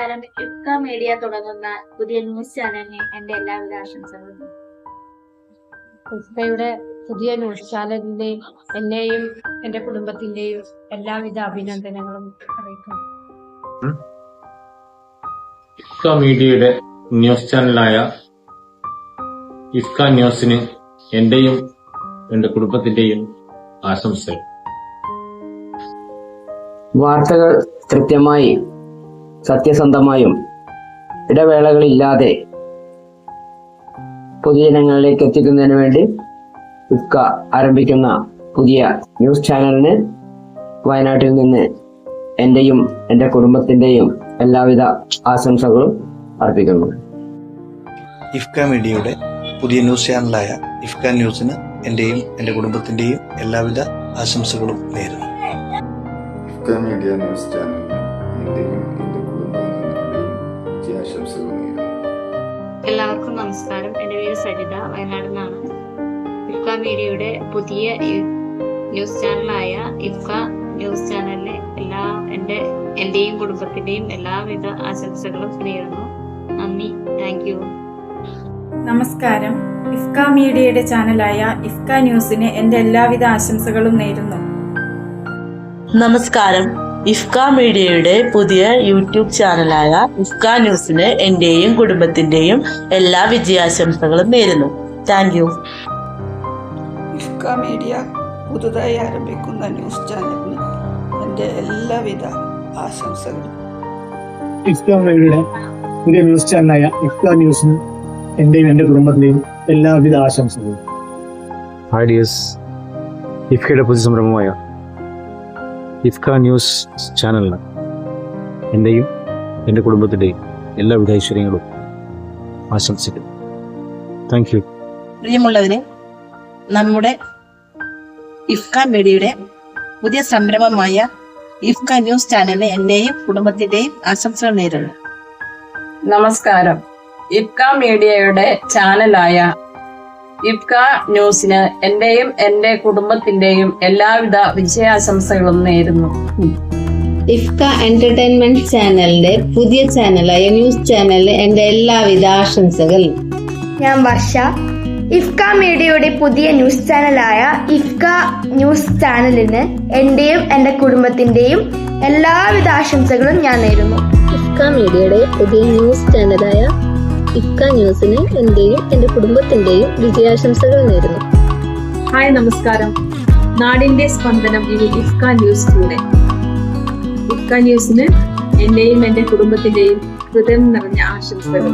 നമസ്കാരം. ഇഫ്ക മീഡിയ തുടങ്ങുന്ന പുതിയ ന്യൂസ് ചാനലിന് എന്റെ എല്ലാവിധ ആശംസകളും. ഇഫ്കയുടെ പുതിയ ന്യൂസ് ചാനലിനെ എന്നെയും എന്റെ കുടുംബത്തിന്റെയും എല്ലാവിധ അഭിനന്ദനങ്ങളും അറിയിക്കുന്നു. ഇഫ്ക മീഡിയയുടെ ന്യൂസ് ചാനലായ ഇഫ്ക ന്യൂസിന് എന്റെയും എന്റെ കുടുംബത്തിന്റെയും ആശംസകൾ. വാർത്തകൾ കൃത്യമായി സത്യസന്ധമായും ഇടവേളകളില്ലാതെ പൊതുജനങ്ങളിലേക്ക് എത്തിക്കുന്നതിന് വേണ്ടി ഇഫ്ക ആരംഭിക്കുന്ന പുതിയ ന്യൂസ് ചാനലിന് വയനാട്ടിൽ നിന്ന് എന്റെയും എന്റെ കുടുംബത്തിന്റെയും എല്ലാവിധ ആശംസകളും അർപ്പിക്കുന്നു. ഇഫ്ക മീഡിയയുടെ പുതിയ ന്യൂസ് ചാനലായ ഇഫ്ക ന്യൂസിന് എന്റെയും എന്റെ കുടുംബത്തിന്റെയും എല്ലാവിധ ആശംസകളും നേരുന്നു. ഇഫ്ക മീഡിയ ന്യൂസ് ചാനലിന് എന്റെയും എന്റെ കുടുംബാംഗങ്ങളുടെയും വിജയാശംസകൾ നേരുന്നു. എല്ലാവർക്കും നമസ്കാരം. എന്റെ പേര് സരിത, വയനാട് നിന്നാണ്. ഇഫ്ക മീഡിയയുടെ പുതിയ ന്യൂസ് ചാനലായ ഇഫ്ക ന്യൂസ് ചാനലിന് എന്റെയും കുടുംബത്തിന്റെയും എല്ലാവിധ ആശംസകളും നേരുന്നു. നന്ദി. Thank you. നമസ്കാരം. ഇഫ്ക മീഡിയയുടെ ചാനലായ ഇഫ്ക ന്യൂസിന് എന്റെ എല്ലാവിധ ആശംസകളും നേരുന്നു. നമസ്കാരം. ഇഫ്ക മീഡിയയുടെ പുതിയ യൂട്യൂബ് ചാനലായ ഇഫ്ക ന്യൂസിന് എന്റെയും കുടുംബത്തിന്റെയും എല്ലാ വിജയാശംസകളും നേരുന്നു. Thank you. ഇഫ്ക മീഡിയ പുതുതായി ആരംഭിക്കുന്ന ന്യൂസ് ചാനലിന് എൻ്റെ എല്ലാവിധ ആശംസകളും. ഇഫ്ക മീഡിയയുടെ പുതിയ ന്യൂസ് ചാനലായ ഇഫ്ക ന്യൂസിന് എന്റെയും എന്റെ കുടുംബത്തിന്റെയും എല്ലാവിധ ആശംസകളും. ഹായ് ഡിയേഴ്സ്, ഇഫ്കയുടെ പുതിയ സംരംഭമായ ഇഫ്ക ന്യൂസ് ചാനലിന് എന്റെയും എന്റെ കുടുംബത്തിന്റെയും എല്ലാവിധ ഐശ്വര്യങ്ങളും ആശംസിക്കുന്നു. Thank you. പ്രിയമുള്ളവരെ, നമ്മുടെ ഇഫ്ക മീഡിയയുടെ പുതിയ സംരംഭമായ ഇഫ്ക ന്യൂസ് ചാനലിന് എന്റെയും കുടുംബത്തിന്റെയും ആശംസകൾ നേരുന്നു. നമസ്കാരം. ഇഫ്ക മീഡിയയുടെ ചാനലായ ഇഫ്ക ന്യൂസിന് എന്റെയും എന്റെ കുടുംബത്തിന്റെയും എല്ലാവിധ വിജയാശംസകളും നേരുന്നു. ഇഫ്ക എന്റർടൈൻമെന്റ് ചാനലിന്റെ പുതിയ ചാനലായ ന്യൂസ് ചാനലിന് എന്റെ എല്ലാവിധ ആശംസകൾ. ഞാൻ വർഷ. ഇഫ്ക മീഡിയയുടെ പുതിയ ന്യൂസ് ചാനലായ ഇഫ്ക ന്യൂസ് ചാനലിന് എന്റെയും എന്റെ കുടുംബത്തിന്റെയും എല്ലാവിധ ആശംസകളും ഞാൻ നേരുന്നു. ഇഫ്ക മീഡിയയുടെ പുതിയ ന്യൂസ് ചാനലായ ഇഫ്ക ന്യൂസിന് എന്റെയും എന്റെ കുടുംബത്തിന്റെയും വിജയാശംസകൾ നേരുന്നു. ഹായ്, നമസ്കാരം. നാടിന്റെ സ്പന്ദനം ഇനി ഇഫ്ക ന്യൂസ് കൂടെ. ഇഫ്ക ന്യൂസിന് എന്റെയും എന്റെ കുടുംബത്തിന്റെയും ഹൃദയം നിറഞ്ഞ ആശംസകൾ.